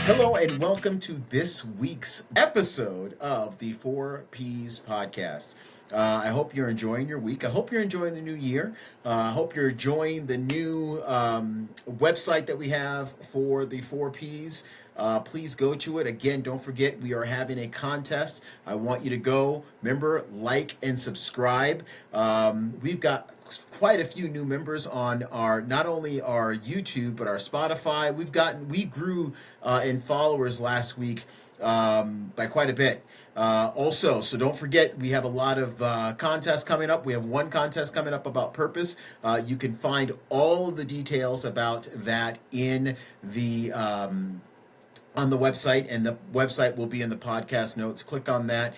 Hello and welcome to this week's episode of the 4Ps podcast. I hope you're enjoying your week. I hope you're enjoying the new year. I hope you're enjoying the new website that we have for the 4Ps. Please go to it. Again, don't forget we are having a contest. I want you to go. Remember, like and subscribe. We've got quite a few new members on our not only our YouTube but our Spotify. We grew in followers last week by quite a bit. So don't forget we have a lot of contests coming up. We have one contest coming up about purpose. You can find all the details about that in the on the website, and the website will be in the podcast notes. Click on that.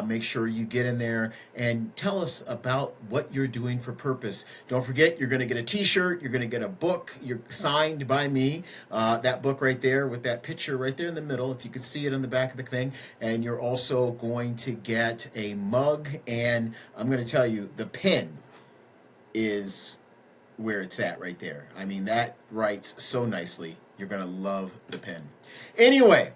Make sure you get in there and tell us about what you're doing for purpose. Don't forget, you're going to get a t-shirt. You're going to get a book. You're signed by me. That book right there with that picture right there in the middle, if you could see it on the back of the thing. And you're also going to get a mug. And I'm going to tell you, the pen is where it's at right there. I mean, that writes so nicely. You're going to love the pen. Anyway,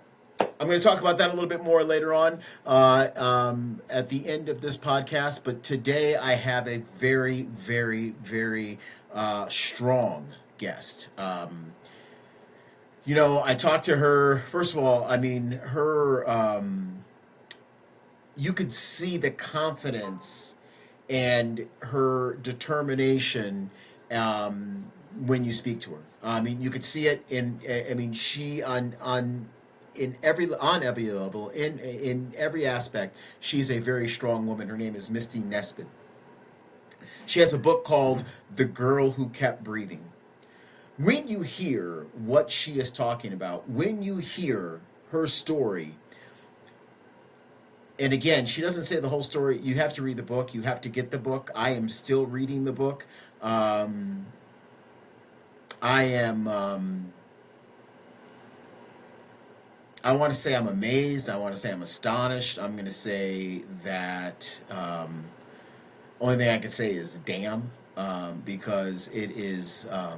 I'm going to talk about that a little bit more later on at the end of this podcast. But today I have a very, very, very strong guest. I talked to her. First of all, I mean, you could see the confidence and her determination when you speak to her. I mean, you could see it she in every level, in every aspect, she's a very strong woman. Her name is Misty Nesbitt. She has a book called The Girl Who Kept Breathing. When you hear what she is talking about, when you hear her story, and again, she doesn't say the whole story. You have to read the book. You have to get the book. I am still reading the book. I want to say I'm amazed. I want to say I'm astonished. I'm going to say that only thing I can say is damn, because it is, I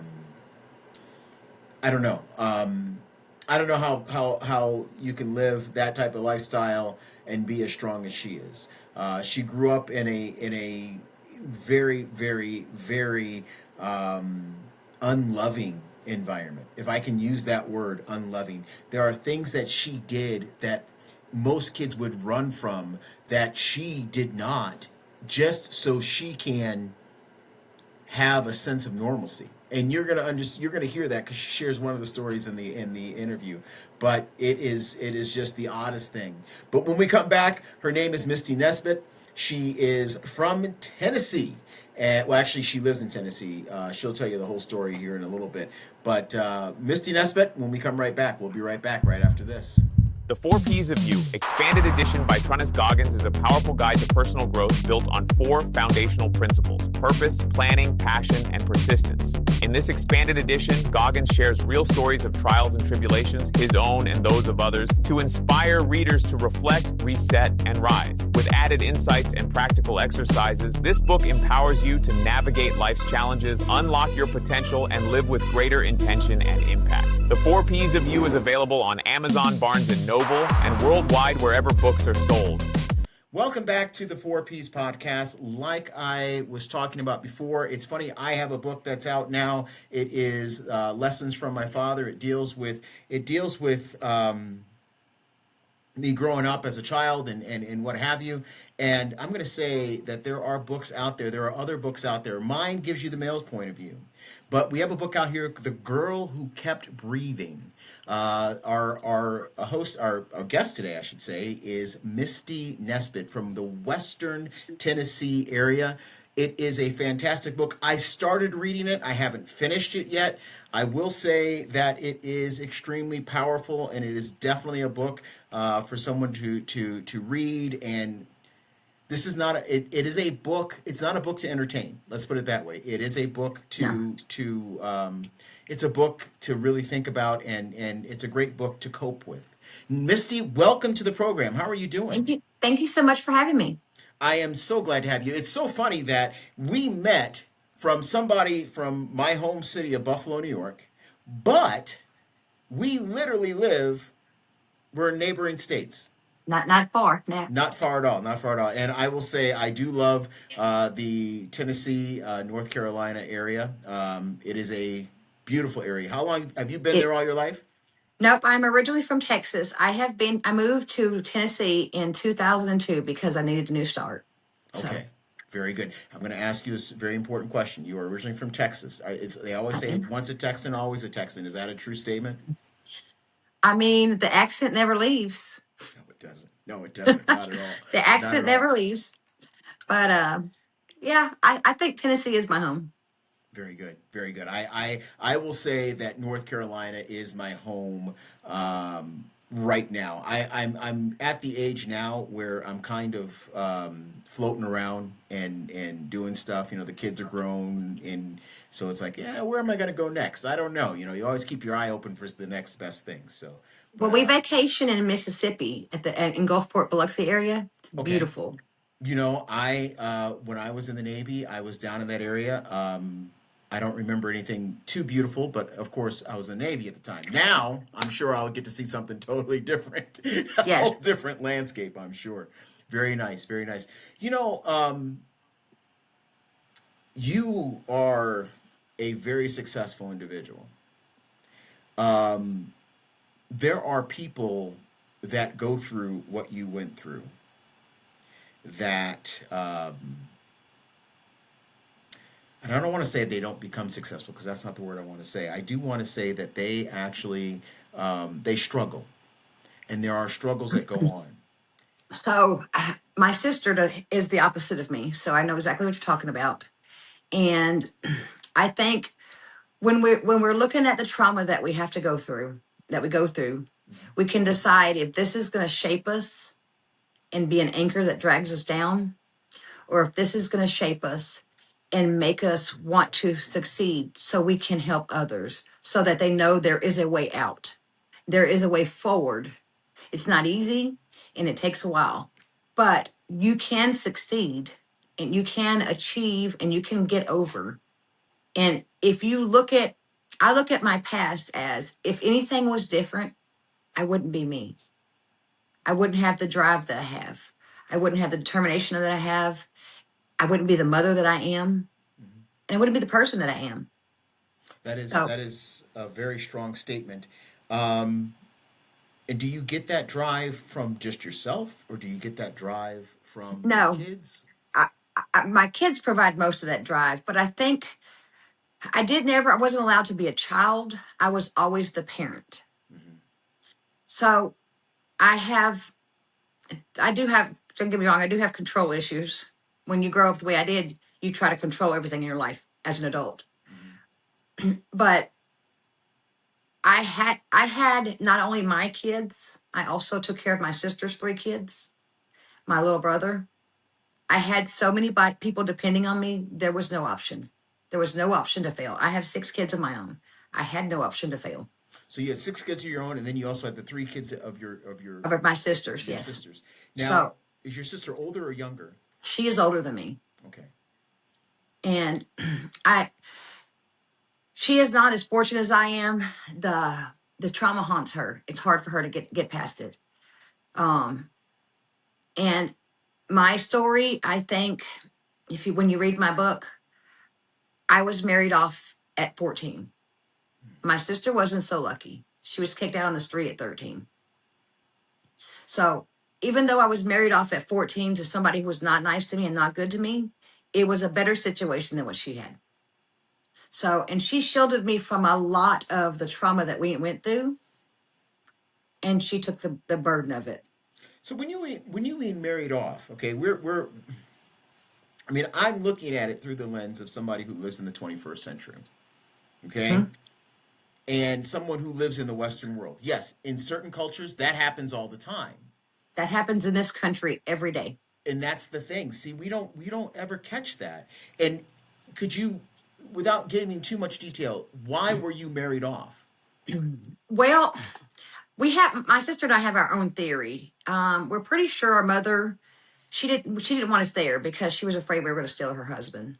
don't know. I don't know how you can live that type of lifestyle and be as strong as she is. She grew up in a very, very, very unloving environment, if I can use that word, unloving. There are things that she did that most kids would run from that she did not, just so she can have a sense of normalcy. And you're gonna hear that because she shares one of the stories in the interview. But it is just the oddest thing. But when we come back, her name is Misty Nesbitt. She is from Tennessee. Well, actually, she lives in Tennessee. She'll tell you the whole story here in a little bit. But Misty Nesbitt, when we come right back, we'll be right back right after this. The 4 Ps of You, expanded edition by Trunnis Goggins, is a powerful guide to personal growth built on 4 foundational principles: purpose, planning, passion, and persistence. In this expanded edition, Goggins shares real stories of trials and tribulations, his own and those of others, to inspire readers to reflect, reset, and rise. With added insights and practical exercises, this book empowers you to navigate life's challenges, unlock your potential, and live with greater intention and impact. The 4 Ps of You is available on Amazon, Barnes & Noble, and worldwide wherever books are sold. Welcome back to the 4Ps podcast. Like I was talking about before, it's funny, I have a book that's out now. It is Lessons from My Father. It deals with me growing up as a child and what have you. And I'm going to say that there are books out there. There are other books out there. Mine gives you the male's point of view. But we have a book out here, The Girl Who Kept Breathing. Our guest today, I should say, is Misty Nesbitt from the Western Tennessee area. It is a fantastic book. I started reading it. I haven't finished it yet. I will say that it is extremely powerful, and it is definitely a book for someone to read. And this is not it is a book. It's not a book to entertain. Let's put it that way. It is a book it's a book to really think about, and it's a great book to cope with. Misty, welcome to the program. How are you doing? Thank you. Thank you so much for having me. I am so glad to have you. It's so funny that we met from somebody from my home city of Buffalo, New York, but We literally live, we're in neighboring states. Not far. No. Not far at all, not far at all. And I will say I do love the Tennessee, North Carolina area. It is a beautiful area. How long have you been It, there all your life? nope. I'm originally from Texas. I moved to Tennessee in 2002 because I needed a new start. So Okay, very good. I'm going to ask you a very important question. You are originally from Texas. They always I say am. once a Texan, always a Texan. Is that a true statement? I mean, the accent never leaves. No, it doesn't. No, it doesn't. Not at all. The Not accent at all. never leaves. But yeah, I think Tennessee is my home. Very good, very good. I will say that North Carolina is my home right now. I'm at the age now where I'm kind of floating around and doing stuff. You know, the kids are grown, and so it's like, yeah, where am I going to go next? I don't know. You know, you always keep your eye open for the next best thing. So, Well, but we vacation in Mississippi in Gulfport, Biloxi area. It's okay. beautiful. You know, I when I was in the Navy, I was down in that area. I don't remember anything too beautiful, but of course, I was in the Navy at the time. Now, I'm sure I'll get to see something totally different, a whole Yes. different landscape. I'm sure. Very nice, very nice. You know, you are a very successful individual. There are people that go through what you went through that and I don't want to say they don't become successful because that's not the word I want to say. I do want to say that they actually they struggle, and there are struggles that go on. So my sister is the opposite of me. So I know exactly what you're talking about. And I think when we're looking at the trauma that we have to go through, that we go through, we can decide if this is going to shape us and be an anchor that drags us down, or if this is going to shape us and make us want to succeed so we can help others so that they know there is a way out. There is a way forward. It's not easy and it takes a while, but you can succeed and you can achieve and you can get over. And if you I look at my past as if anything was different, I wouldn't be me. I wouldn't have the drive that I have. I wouldn't have the determination that I have. I wouldn't be the mother that I am. Mhm. And I wouldn't be the person that I am. So, That is a very strong statement. Um, and do you get that drive from just yourself, or do you get that drive from your no, kids? my kids provide most of that drive, but I think I wasn't allowed to be a child. I was always the parent. Hmm. So I have, I do have, don't get me wrong, I do have control issues. When you grow up the way I did, you try to control everything in your life as an adult. Hmm. But I had not only my kids, I also took care of my sister's three kids, my little brother. I had so many people depending on me. There was no option. There was no option to fail. I have six kids of my own. I had no option to fail. So you had six kids of your own, and then you also had the three kids Of my sisters, of your yes. sisters. Now, So is your sister older or younger? she is older than me, Okay. and I she is not as fortunate as I am. The trauma haunts her. It's hard for her to get past it. Um, and my story, I think, if you when you read my book, I was married off at 14. My sister wasn't so lucky. She was kicked out on the street at 13. So even though I was married off at 14 to somebody who was not nice to me and not good to me, it was a better situation than what she had. So, and she shielded me from a lot of the trauma that we went through, and she took the burden of it. So when you mean married off, okay, we're I mean I'm looking at it through the lens of somebody who lives in the 21st century, okay, Mhm. and someone who lives in the Western world. Yes, in certain cultures that happens all the time, That happens in this country every day. and that's the thing. See, we don't ever catch that. And could you, without getting too much detail, why were you married off? Well, my sister and I have our own theory. We're pretty sure our mother, she didn't want us there because she was afraid we were going to steal her husband.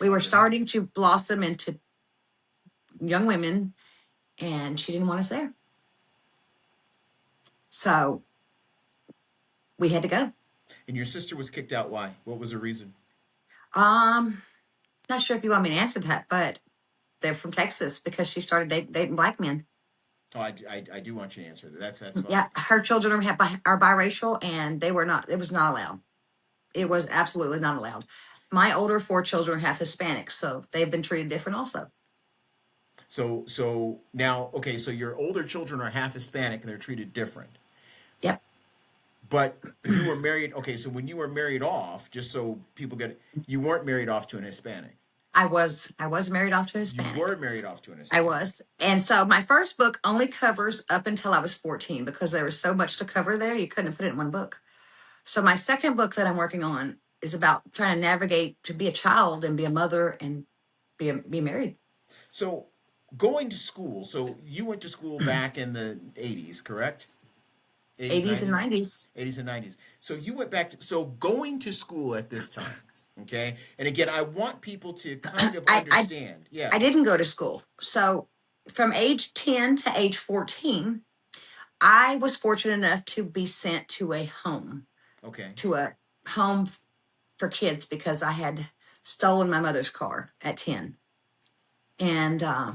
We were Got it. starting to blossom into young women, and she didn't want us there. So we had to go. And your sister was kicked out. Why? What was the reason? Not sure if you want me to answer that, but they're from Texas because she started dating black men. Oh, I do want you to answer that. That's fine. Yeah, her children are biracial, and they were not. It was not allowed. It was absolutely not allowed. My older 4 children have Hispanics, so they've been treated different also. So now, okay, so your older children are half Hispanic and they're treated different. Yep. But you were married. Okay, so when you were married off, just so people get it, you weren't married off to an Hispanic. I was married off to a Hispanic. You were married off to an I Hispanic. was. And so my first book only covers up until I was 14 because there was so much to cover there. You couldn't put it in one book. So my second book that I'm working on is about trying to navigate to be a child and be a mother and be married. So going to school. So you went to school back in the 80s, correct? 80s and 90s. 80s and 90s. So you went back so going to school at this time, okay? And again, I want people to kind of understand. Yeah. I didn't go to school. So from age 10 to age 14, I was fortunate enough to be sent to a home. Okay. To a home for kids because I had stolen my mother's car at 10. And I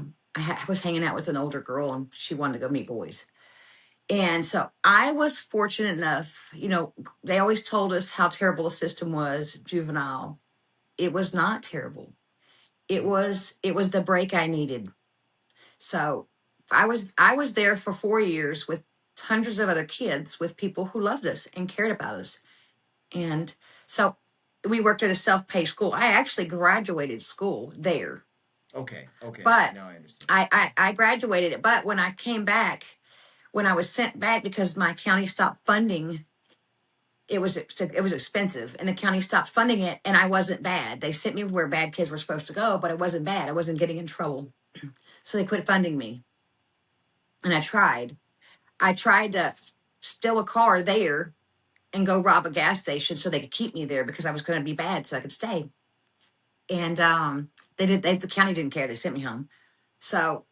was hanging out with an older girl and she wanted to go meet boys. And so I was fortunate enough, they always told us how terrible the system was, juvenile. It was not terrible. It was the break I needed. So I was there for 4 years with hundreds of other kids, with people who loved us and cared about us. And so we worked at a self-paced school. I actually graduated school there. Okay. But now I understand. I graduated it. But when I came back, when I was sent back because my county stopped funding, it was expensive, and the county stopped funding it, and I wasn't bad. They sent me where bad kids were supposed to go, but I wasn't bad. I wasn't getting in trouble. So they quit funding me. And I tried. I tried to steal a car there and go rob a gas station so they could keep me there because I was going to be bad so I could stay. And the county didn't care. They sent me home. So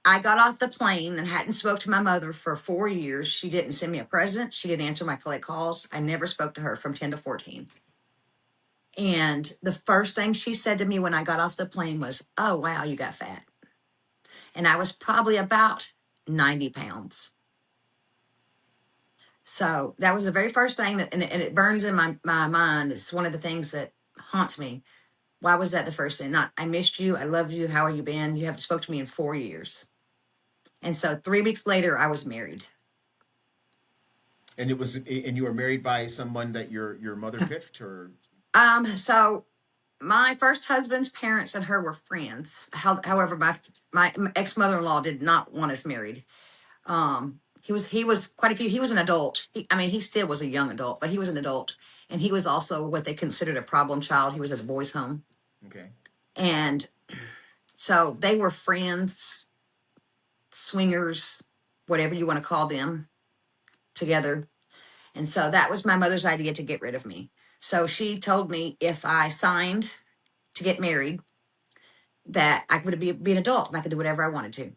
I got off the plane and hadn't spoke to my mother for 4 years. She didn't send me a present. She didn't answer my collect calls. I never spoke to her from 10 to 14. And the first thing she said to me when I got off the plane was, "Oh, wow, you got fat." And I was probably about 90 pounds. So that was the very first thing and it burns in my mind. It's one of the things that haunts me. Why was that the first thing? Not, I missed you. I loved you. How are you been? You haven't spoke to me in 4 years. And so 3 weeks later, I was married. And you were married by someone that your mother picked, or? So my first husband's parents and her were friends. However, my ex-mother-in-law did not want us married. He was quite a few. He was an adult. He still was a young adult, but he was an adult. And he was also what they considered a problem child. He was at a boys' home. Okay. And so they were friends, swingers, whatever you want to call them, together. And so that was my mother's idea to get rid of me. So she told me if I signed to get married, that I could be an adult and I could do whatever I wanted to.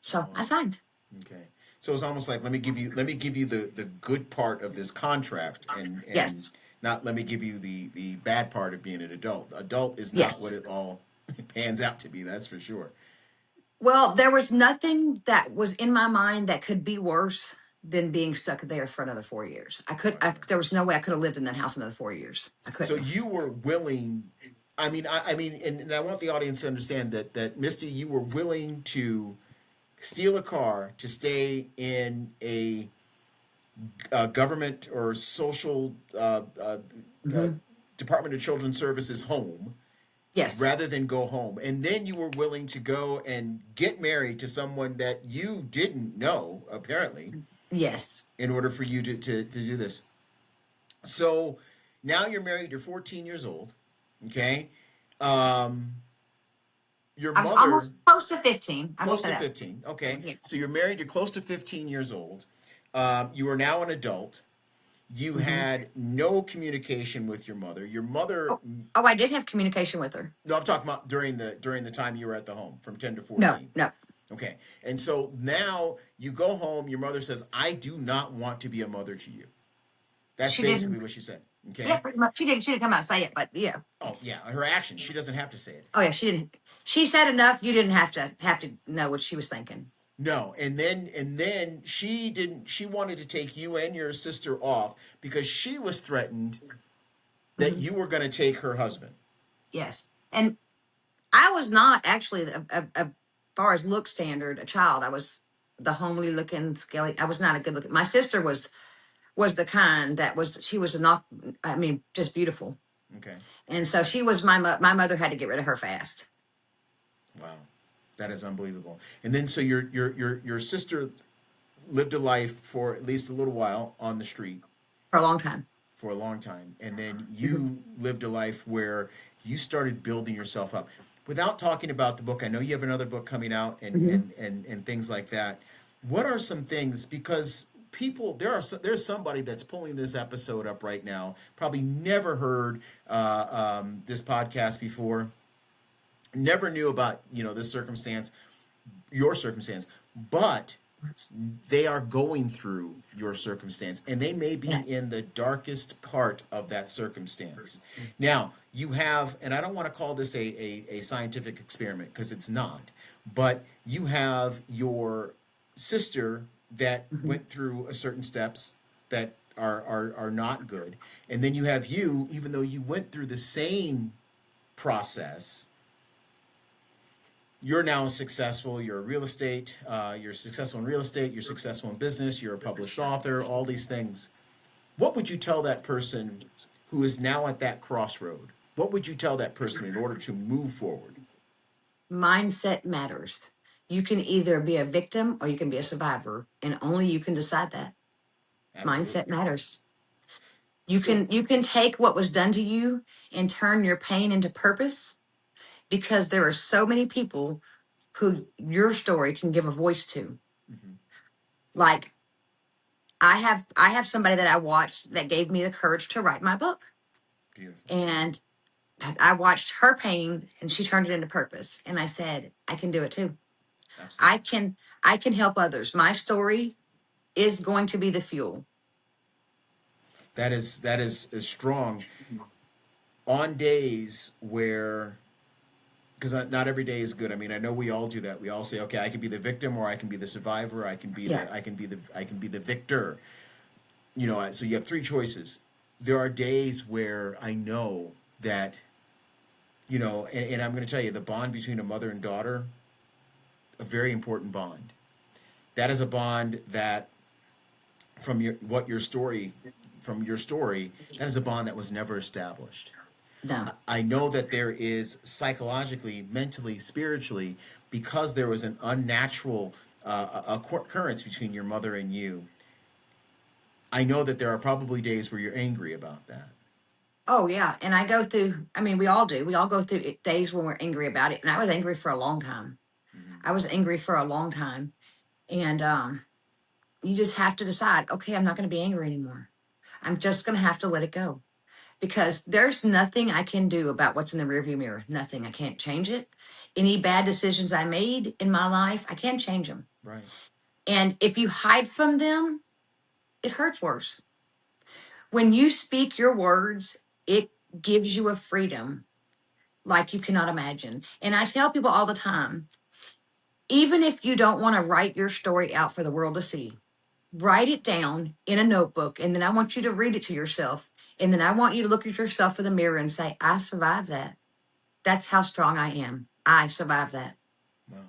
So I signed. Okay. So it's almost like let me give you the good part of this contract and yes. Not let me give you the bad part of being an adult. Adult is not what it all pans out to be, that's for sure. Well, there was nothing that was in my mind that could be worse than being stuck there for another 4 years. There was no way I could have lived in that house another 4 years. I couldn't. So you were willing, and I want the audience to understand that Misty, you were willing to steal a car to stay in a government or social Department of Children's Services home. Yes. Rather than go home. And then you were willing to go and get married to someone that you didn't know, apparently. Yes. In order for you to do this. So now you're married, you're 14 years old. Okay. Your mother. I'm almost close to 15. Close to 15. Okay. Yeah. So you're married, you're close to 15 years old. You are now an adult. You had no communication with your mother. Your mother. Oh, I did have communication with her. No, I'm talking about during the time you were at the home from 10 to 14. No. Okay. And so now you go home, your mother says, I do not want to be a mother to you. That's She basically didn't. what she said. Yeah, Okay. pretty much. She didn't come out and say it, but yeah. Oh, yeah. Her action. She doesn't have to say it. Oh yeah, she didn't. She said enough. You didn't have to know what she was thinking. No. And then she didn't, she wanted to take you and your sister off because she was threatened that Hmm. you were going to take her husband. Yes, and I was not actually far as look standard a child. I was the homely looking, scaly. I was not a good looking. My sister was the kind that was. She was not. I mean, just beautiful. Okay. And so she was my mother had to get rid of her fast Wow. That is unbelievable. And then so your sister lived a life for at least a little while on the street for a long time. for a long time. And then Hmm. you lived a life where you started building yourself up. Without talking about the book, I know you have another book coming out Hmm. and things like that. What are some things, because people there's somebody that's pulling this episode up right now, probably never heard this podcast before, never knew about this circumstance, your circumstance, but they are going through your circumstance and they may be Yeah. in the darkest part of that circumstance. Now, you have, and I don't want to call this a scientific experiment because it's not, but you have your sister that Hmm. went through a certain steps that are not good. And then you have you, even though you went through the same process, you're now successful. You're a real estate. You're successful in real estate. You're successful in business. You're a published author. All these things. What would you tell that person who is now at that crossroad? What would you tell that person in order to move forward? Mindset matters. You can either be a victim or you can be a survivor, and only you can decide that. Mindset Absolutely. matters. You So can you can take what was done to you and turn your pain into purpose, because there are so many people who your story can give a voice to. mhm, Like I have somebody that I watched that gave me the courage to write my book. beautiful. And I watched her pain and she turned it into purpose. And I said, I can do it too. I Absolutely. can I can help others. My story is going to be the fuel. That is strong on days where, because not every day is good. I mean, I know we all do that. We all say, okay, I can be the victim or I can be the survivor. Yeah. I can be the victor. So you have three choices. There are days where I know that, and I'm going to tell you, the bond between a mother and daughter, a very important bond. That is a bond that, from your story, that is a bond that was never established. No. I know that there is psychologically, mentally, spiritually, because there was an unnatural occurrence between your mother and you. I know that there are probably days where you're angry about that. Oh yeah. And I go through, I mean, we all do. We all go through days when we're angry about it. And I was angry for a long time. Hmm. I was angry for a long time. And you just have to decide, okay, I'm not going to be angry anymore. I'm just going to have to let it go, because there's nothing I can do about what's in the rearview mirror. Nothing. I can't change it. Any bad decisions I made in my life, I can't change them. Right. And if you hide from them, it hurts worse. When you speak your words, it gives you a freedom like you cannot imagine. And I tell people all the time, even if you don't want to write your story out for the world to see, write it down in a notebook. And then I want you to read it to yourself. And then I want you to look at yourself in the mirror and say, I survived that. That's how strong I am. I survived that. Wow.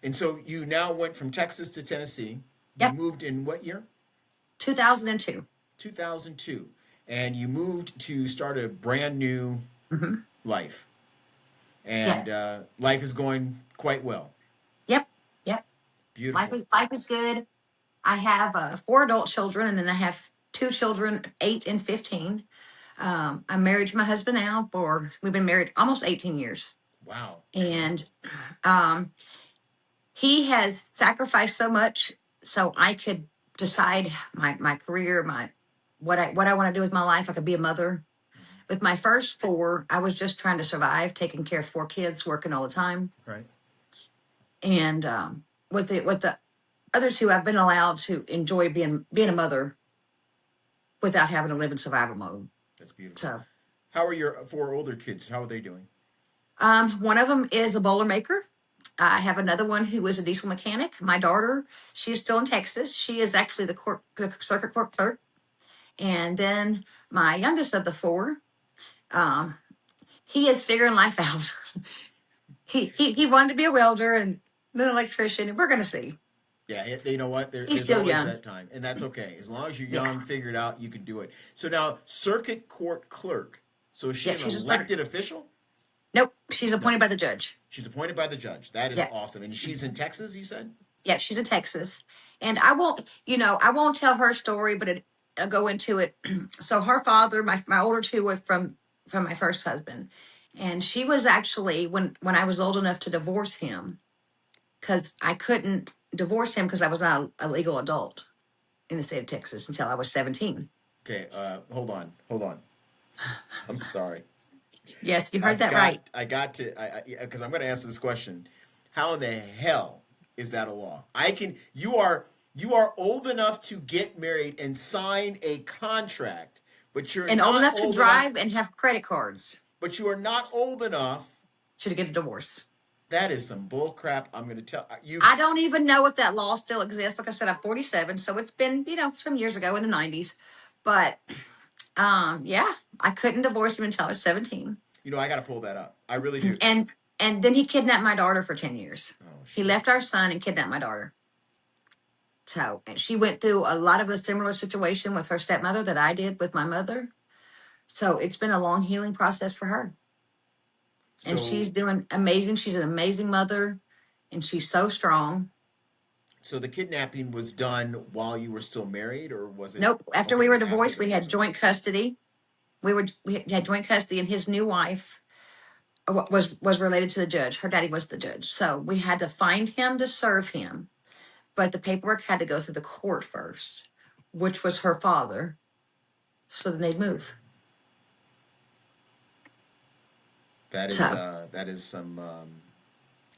And so you now went from Texas to Tennessee. You Yep. moved in what year? 2002. 2002. And you moved to start a brand new Mm-hmm. life. Yeah. And life is going quite well. Yep. Yep. Life Beautiful. is life is good. I have four adult children, and then I have two children, 8 and 15. I'm married to my husband now. We've been married almost 18 years, Wow. and um, he has sacrificed so much so I could decide my career, my what I want to do with my life. I could be a mother. With my first four, I was just trying to survive, taking care of four kids, working all the time. Right. And with the other two, I've been allowed to enjoy being a mother without having to live in survival mode. That's beautiful. So, How are your four older kids? How are they doing? one of them is a Boilermaker. I have another one who is a diesel mechanic. My daughter, she's still in Texas. She is actually the circuit court clerk. And then my youngest of the four, um, he is figuring life out. He wanted to be a welder and then an electrician, and we're going to see. Yeah, you know what? He's There's still always young. that time, and that's okay. As long as you're Yeah. young, figure it out, you can do it. So now, circuit court clerk. So is she Yeah, an she's a elected official? Nope, she's No, appointed by the judge. she's appointed by the judge. That is Yeah. awesome. And she's in Texas, you said? Yeah, she's in Texas. And I won't tell her story, but I'll go into it. So her father, my older two were from my first husband. And she was actually when I was old enough to divorce him, because I couldn't divorce him because I was not a legal adult in the state of Texas until I was 17. Okay, hold on. I'm sorry. Yes, you heard that right. I got to, because I'm going to ask this question. How in the hell is that a law? You are old enough to get married and sign a contract, but you're And old not enough to old drive enough, and have credit cards but you are not old enough. to get a divorce. That is some bull crap. I'm going to tell you. I don't even know if that law still exists. Like I said, I'm 47, so it's been, some years ago in the 90s. But yeah, I couldn't divorce him until I was 17. I got to pull that up. I really do. And then he kidnapped my daughter for 10 years. Oh, He shit. left our son and kidnapped my daughter. So, and she went through a lot of a similar situation with her stepmother that I did with my mother. So it's been a long healing process for her. And So, she's doing amazing. She's an amazing mother, and she's so strong. so the kidnapping was done while you were still married, or was it? Nope. After Okay, we it were was after divorced, the we had divorce. joint custody. We had joint custody, and his new wife was related to the judge. Her daddy was the judge, so we had to find him to serve him. But the paperwork had to go through the court first, which was her father. So then they'd move. So That is some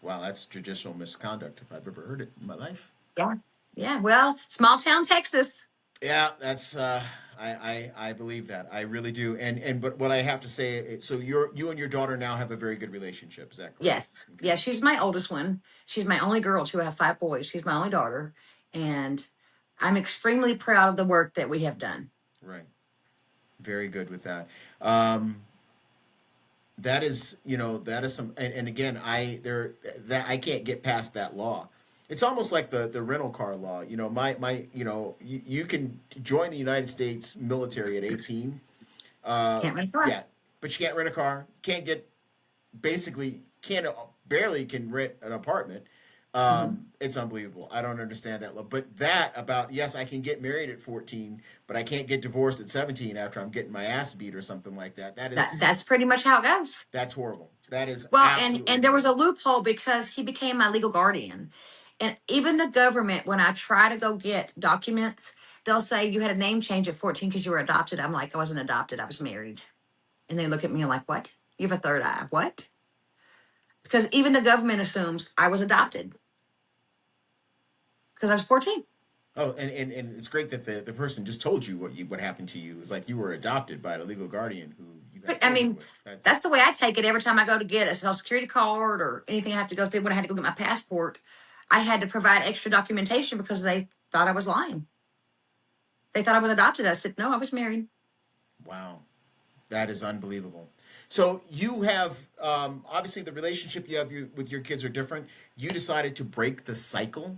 wow, that's judicial misconduct if I've ever heard it in my life. yeah, yeah. Well, small town Texas. Yeah, that's I believe that. I really do. But what I have to say, so you and your daughter now have a very good relationship. Is that correct? Yes, Okay. yeah. She's my oldest one. She's my only girl too. I have 5 boys. She's my only daughter, and I'm extremely proud of the work that we have done. Right. Very good with that. That is, that is some, and again, I can't get past that law. It's almost like the rental car law. You can join the United States military at 18. Can't rent a car. Yeah, but you can't rent a car. Can't get, basically, barely can rent an apartment. It's unbelievable. I don't understand that law. But that about, yes, I can get married at 14, but I can't get divorced at 17 after I'm getting my ass beat or something like that. That's pretty much how it goes. That's horrible. That is Well, absolutely and there was a horrible. loophole because he became my legal guardian. And even the government, when I try to go get documents, they'll say you had a name change at 14 because you were adopted. I'm like, I wasn't adopted. I was married. And they look at me like, what? You have a third eye. What? Because even the government assumes I was adopted because I was 14. Oh, and it's great that the person just told you what happened to you. It's like you were adopted by a legal guardian who you got I children mean, with. that's the way I take it every time I go to get a social security card or anything I have to go through. When I had to go get my passport, I had to provide extra documentation because they thought I was lying. They thought I was adopted. I said, no, I was married. Wow, that is unbelievable. So you have obviously the relationship you have with your kids are different. You decided to break the cycle,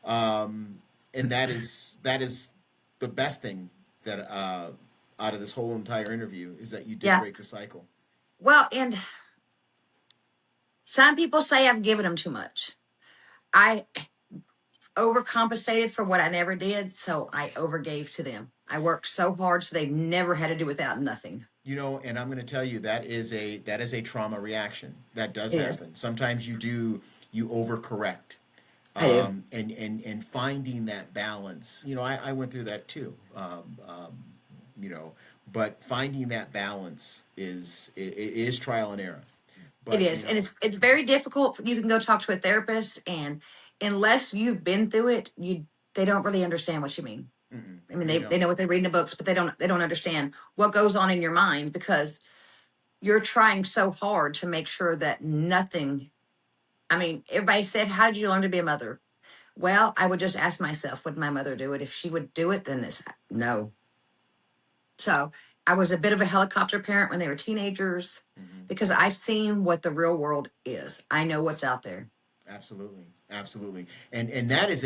and that is the best thing that out of this whole entire interview is that you did Yeah. break the cycle. Well, and some people say I've given them too much. I overcompensated for what I never did, so I overgave to them. I worked so hard so they never had to do without nothing. And I'm going to tell you that is a trauma reaction. That does It is. happen. Sometimes you overcorrect. I do. And finding that balance. I went through that too. But finding that balance is trial and error. It But is, and it's very difficult. You can go talk to a therapist, and unless you've been through it, they don't really understand what you mean. I mean, they they don't. know what they read in the books, but they don't understand what goes on in your mind because you're trying so hard to make sure that nothing. I mean, everybody said, "How did you learn to be a mother?" Well, I would just ask myself, would my mother do it? If she would do it, then this no. So I was a bit of a helicopter parent when they were teenagers because I've seen what the real world is. I know what's out there. Absolutely, absolutely, and that is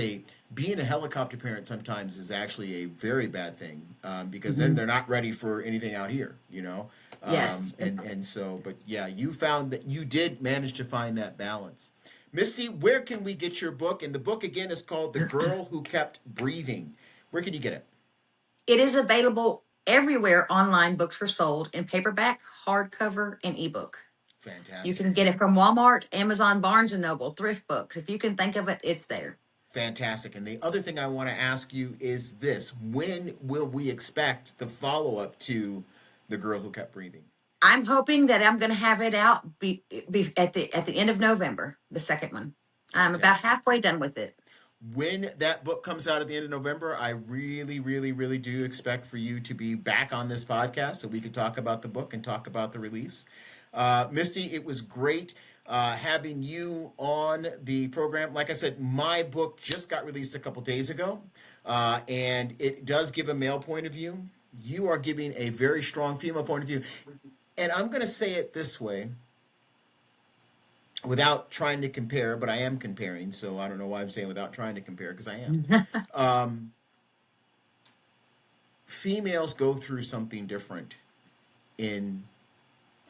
being a helicopter parent sometimes is actually a very bad thing, because then Mhm. they're not ready for anything out here, you know. Yes. And so, but yeah, you found that you did manage to find that balance. Misty, where can we get your book? And the book again is called "The Girl Who Kept Breathing." Where can you get it? It is available everywhere online books are sold in paperback, hardcover, and ebook. You Fantastic. can get it from Walmart, Amazon, Barnes and Noble, thrift books. If you can think of it, it's there. Fantastic. And the other thing I want to ask you is this: when will we expect the follow up to "The Girl Who Kept Breathing"? I'm hoping that I'm going to have it out be at the end of November, the second one. I'm about Fantastic. halfway done with it. When that book comes out at the end of November, I really, really, really do expect for you to be back on this podcast so we could talk about the book and talk about the release. Misty, it was great having you on the program. Like I said, my book just got released a couple days ago, and it does give a male point of view. You are giving a very strong female point of view. And I'm going to say it this way without trying to compare, but I am comparing, so I don't know why I'm saying without trying to compare, because I am. Females go through something different in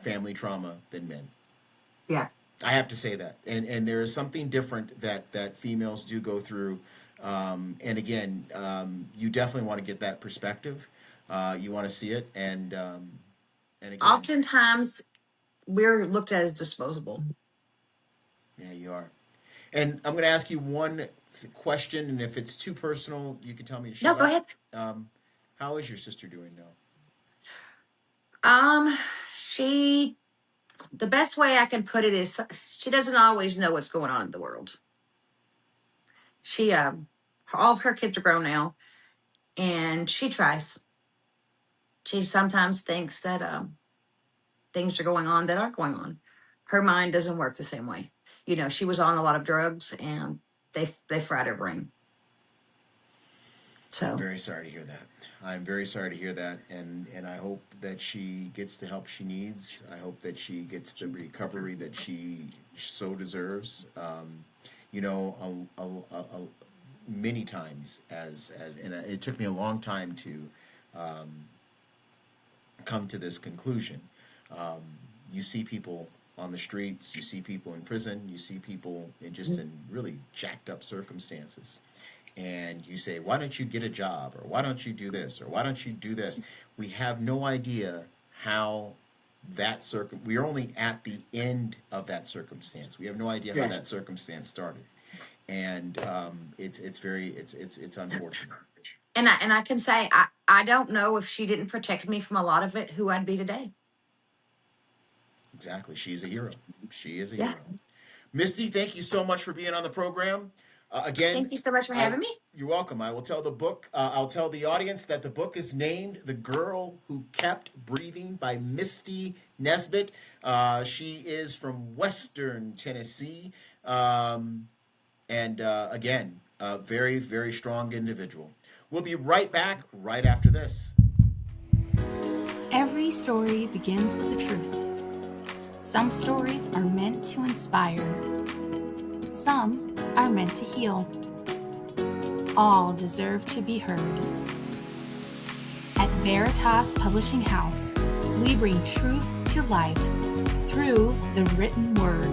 family trauma than men. Yeah. I have to say that, and there is something different that females do go through, and again, you definitely want to get that perspective. You want to see it, and again, Oftentimes, we're looked at as disposable. yeah, you are. And I'm going to ask you one question, and if it's too personal, you can tell me to No, shut go up. ahead. How is your sister doing now? Um, she, the best way I can put it is she doesn't always know what's going on in the world. She, all of her kids are grown now, and she tries. She sometimes thinks that things are going on that aren't going on. Her mind doesn't work the same way. You know, she was on a lot of drugs, and they fried her brain. I'm So very sorry to hear that. I'm very sorry to hear that, and I hope that she gets the help she needs. I hope that she gets the recovery that she so deserves. You know, many times and it took me a long time to come to this conclusion. You see people on the streets, you see people in prison, you see people in really jacked up circumstances, and you say, "Why don't you get a job?" or "Why don't you do this?" or "Why don't you do this?" We have no idea how we are only at the end of that circumstance. We have no idea how that yes. circumstance started, and it's unfortunate. And I can say I don't know if she didn't protect me from a lot of it, who I'd be today. Exactly. She's a hero. She is a Yeah. hero. Misty, thank you so much for being on the program. Again, Thank you so much for I having me. you're welcome. I will tell the book. I'll tell the audience that the book is named "The Girl Who Kept Breathing" by Misty Nesbitt. She is from Western Tennessee, and again, a very, very strong individual. We'll be right back right after this. Every story begins with a truth. Some stories are meant to inspire. Some are meant to heal. All deserve to be heard. At Veritas Publishing House, we bring truth to life through the written word.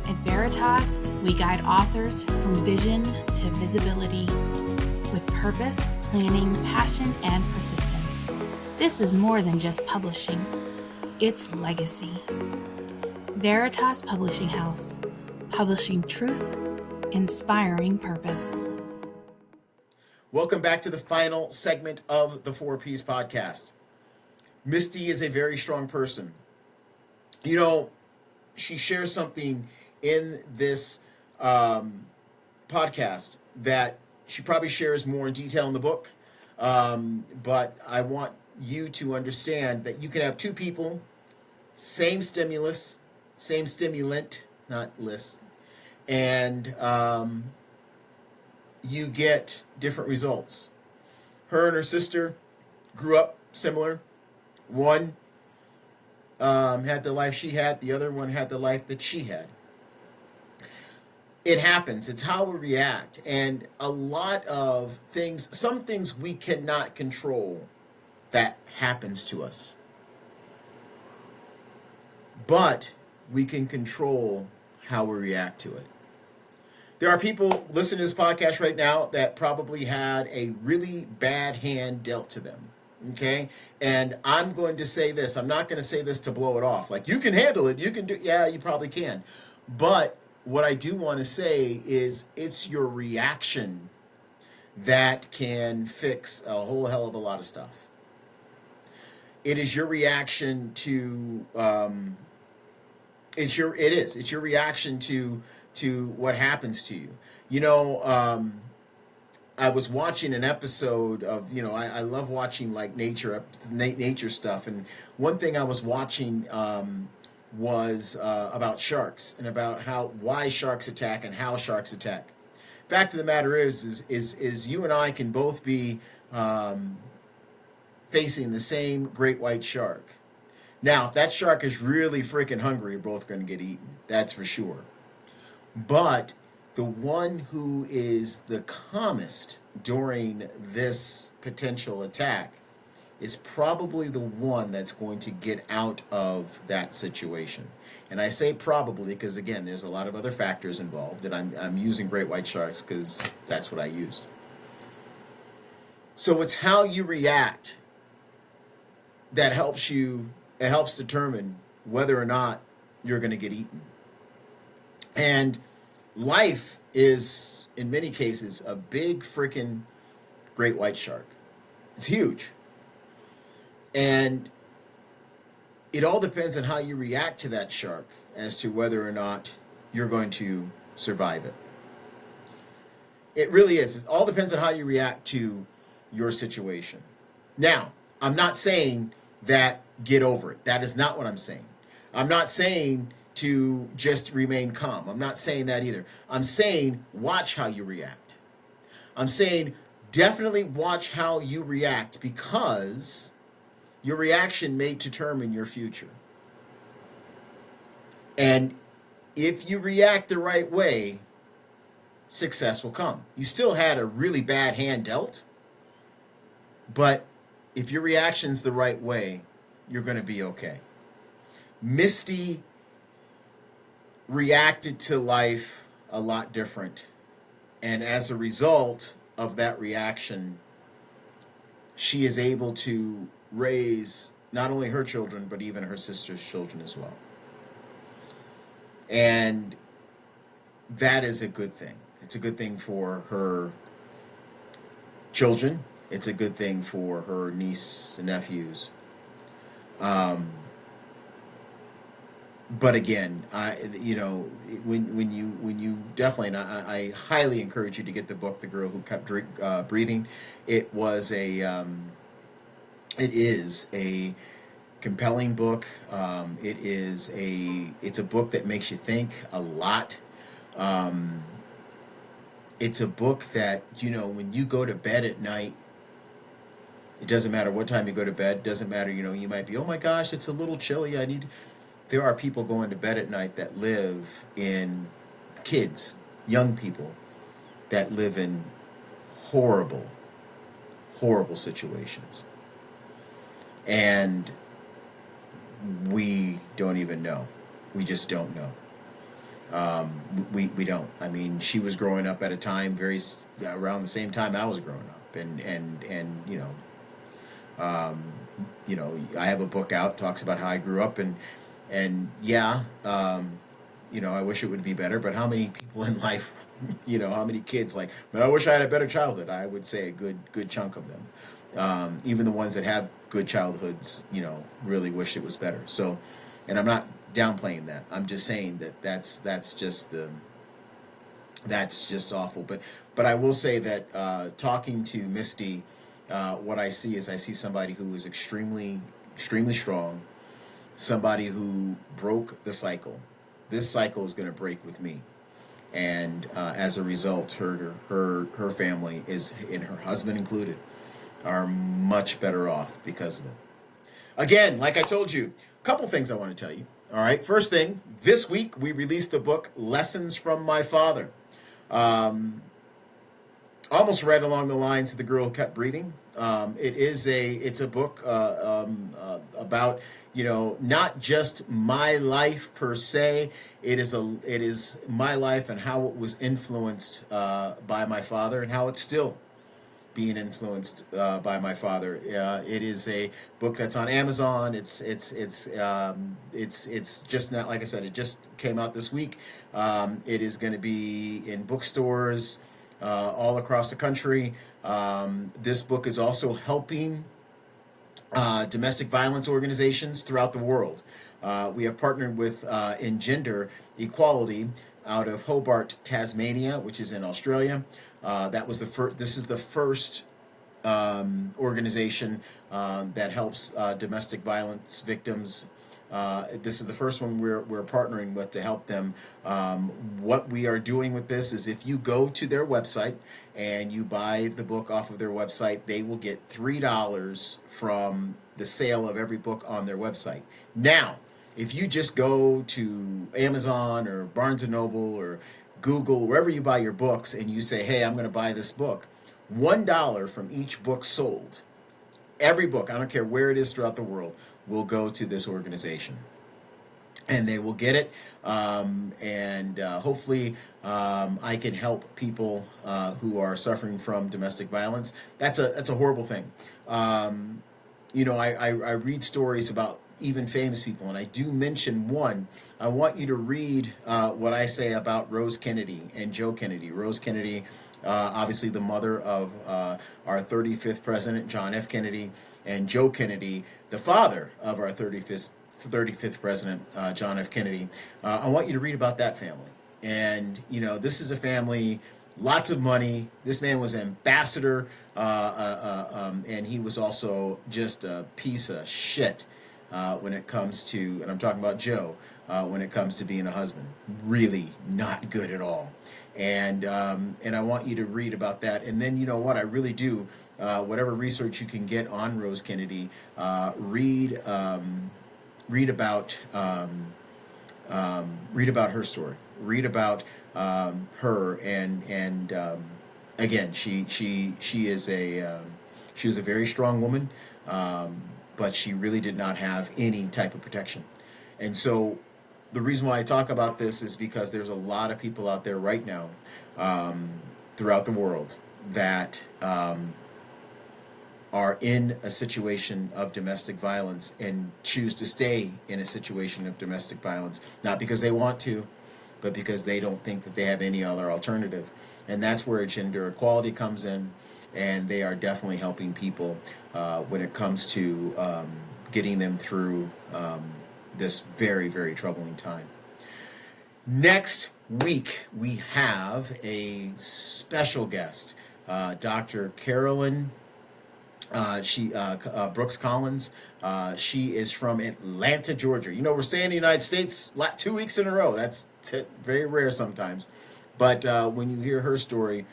At Veritas, we guide authors from vision to visibility with purpose, planning, passion, and persistence. This is more than just publishing. It's legacy. Veritas Publishing House, publishing truth, inspiring purpose. Welcome back to the final segment of the 4Ps podcast. Misty is a very strong person. You know, she shares something in this podcast that she probably shares more in detail in the book. But I want you to understand that you can have two people, same stimulus, same stimulant, not list, and you get different results. Her and her sister grew up similar. One had the life she had, the other one had the life that she had. It happens. It's how we react. And a lot of things, some things we cannot control that happens to us. But we can control how we react to it. There are people listening to this podcast right now that probably had a really bad hand dealt to them. Okay? And I'm going to say this. I'm not going to say this to blow it off. Like, you can handle it. You can do, yeah, you probably can. But what I do want to say is it's your reaction that can fix a whole hell of a lot of stuff. It is your reaction to it's your reaction to what happens to you. You know, I was watching an episode of, you know, I love watching like nature stuff, and one thing I was watching was about sharks and about why sharks attack and how sharks attack. Fact of the matter is you and I can both be facing the same great white shark. Now, if that shark is really freaking hungry, you're both going to get eaten. That's for sure. But the one who is the calmest during this potential attack is probably the one that's going to get out of that situation. And I say probably because, again, there's a lot of other factors involved, and I'm using great white sharks because that's what I used. So it's how you react that helps determine whether or not you're going to get eaten. And life is, in many cases, a big freaking great white shark. It's huge. And it all depends on how you react to that shark as to whether or not you're going to survive it. It really is. It all depends on how you react to your situation. Now, I'm not saying that get over it. That is not what I'm saying. I'm not saying to just remain calm. I'm not saying that either. I'm saying watch how you react. I'm saying definitely watch how you react, because your reaction may determine your future. And if you react the right way, success will come. You still had a really bad hand dealt, but if your reaction's the right way, you're going to be okay. Misty reacted to life a lot different. And as a result of that reaction, she is able to raise not only her children, but even her sister's children as well. And that is a good thing. It's a good thing for her children. It's a good thing for her niece and nephews. But again, when you definitely, and I highly encourage you to get the book, The Girl Who Kept Breathing. It is a compelling book. It's a book that makes you think a lot. It's a book that, when you go to bed at night, it doesn't matter what time you go to bed. Doesn't matter, you might be, oh my gosh, it's a little chilly. There are people going to bed at night that live in, kids, young people, that live in horrible, horrible situations. And we don't even know. We just don't know. We don't. I mean, she was growing up at a time around the same time I was growing up, and I have a book out, talks about how I grew up, and I wish it would be better, but how many people in life, how many kids like, man, I wish I had a better childhood? I would say a good chunk of them. Even the ones that have good childhoods, really wish it was better. So, and I'm not downplaying that. I'm just saying that that's just awful. But I will say that talking to Misty, what I see is I see somebody who is extremely strong, somebody who broke the cycle. This cycle is going to break with me, and as a result, her family is, and her husband included, are much better off because of it. Again, like I told you, a couple things I want to tell you. All right, first thing, this week we released the book Lessons from My Father. Almost read along the lines of The Girl Who Kept Breathing. It's a book about, not just my life per se. It is my life and how it was influenced by my father, and how it's still being influenced by my father. It is a book that's on Amazon. It's just not, like I said, it just came out this week. It is going to be in bookstores all across the country. This book is also helping domestic violence organizations throughout the world. We have partnered with Engender Equality out of Hobart, Tasmania, which is in Australia. That was the first. This is the first organization that helps domestic violence victims. This is the first one we're partnering with to help them. What we are doing with this is, if you go to their website and you buy the book off of their website, they will get $3 from the sale of every book on their website. Now, if you just go to Amazon or Barnes and Noble or Google, wherever you buy your books, and you say, hey, I'm going to buy this book, $1 from each book sold, every book, I don't care where it is throughout the world, will go to this organization. And they will get it, and hopefully I can help people who are suffering from domestic violence. That's a horrible thing. I read stories about even famous people, and I do mention one. I want you to read what I say about Rose Kennedy and Joe Kennedy. Rose Kennedy, obviously the mother of our 35th president, John F. Kennedy, and Joe Kennedy, the father of our 35th president, John F. Kennedy. I want you to read about that family. And, this is a family, lots of money. This man was ambassador, and he was also just a piece of shit when it comes to, and I'm talking about Joe, when it comes to being a husband. Really not good at all. And I want you to read about that. And then, you know what, I really do, whatever research you can get on Rose Kennedy, read about her story. Read about her, and again, she was a very strong woman, but she really did not have any type of protection. And so the reason why I talk about this is because there's a lot of people out there right now, throughout the world, that are in a situation of domestic violence and choose to stay in a situation of domestic violence, not because they want to, but because they don't think that they have any other alternative. And that's where gender equality comes in, and they are definitely helping people when it comes to getting them through this very, very troubling time. Next week, we have a special guest, Dr. Carolyn Brooks Collins. She is from Atlanta, Georgia. We're staying in the United States 2 weeks in a row. That's very rare sometimes. But when you hear her story,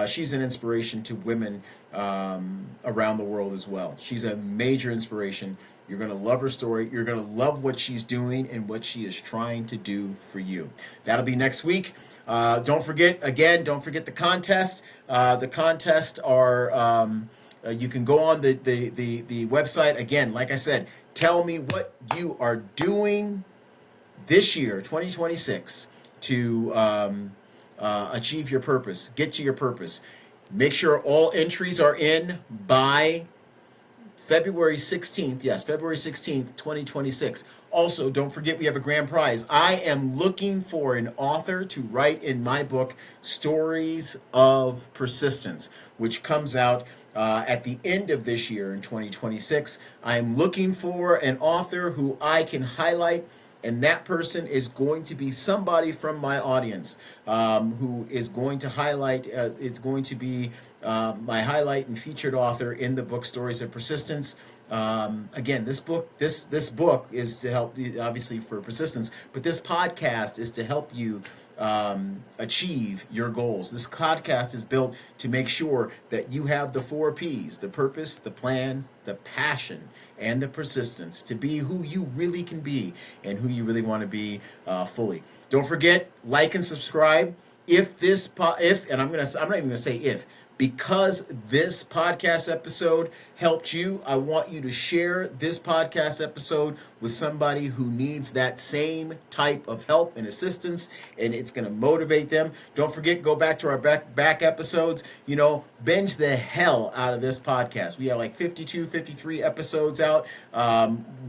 she's an inspiration to women around the world as well. She's a major inspiration. You're going to love her story. You're going to love what she's doing and what she is trying to do for you. That'll be next week. Don't forget the contest. The contests are... you can go on the website. Again, like I said, tell me what you are doing this year, 2026, to achieve your purpose, get to your purpose. Make sure all entries are in by February 16th. Yes, February 16th, 2026. Also, don't forget we have a grand prize. I am looking for an author to write in my book, Stories of Persistence, which comes out at the end of this year in 2026. I'm looking for an author who I can highlight and that person is going to be somebody from my audience who is going to highlight, it's going to be my highlight and featured author in the book Stories of Persistence. Again, this book is to help you, obviously, for persistence, but this podcast is to help you achieve your goals. This podcast is built to make sure that you have the 4 P's: the purpose, the plan, the passion, and the persistence to be who you really can be and who you really want to be fully. Don't forget, like and subscribe. And I'm not even gonna say if, because this podcast episode helped you, I want you to share this podcast episode with somebody who needs that same type of help and assistance, and it's going to motivate them. Don't forget, go back to our back episodes. Binge the hell out of this podcast. We have like 52, 53 episodes out.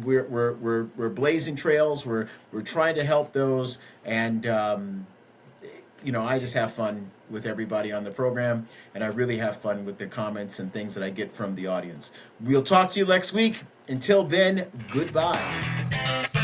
We're blazing trails. We're trying to help those, and I just have fun with everybody on the program, and I really have fun with the comments and things that I get from the audience. We'll talk to you next week. Until then, goodbye.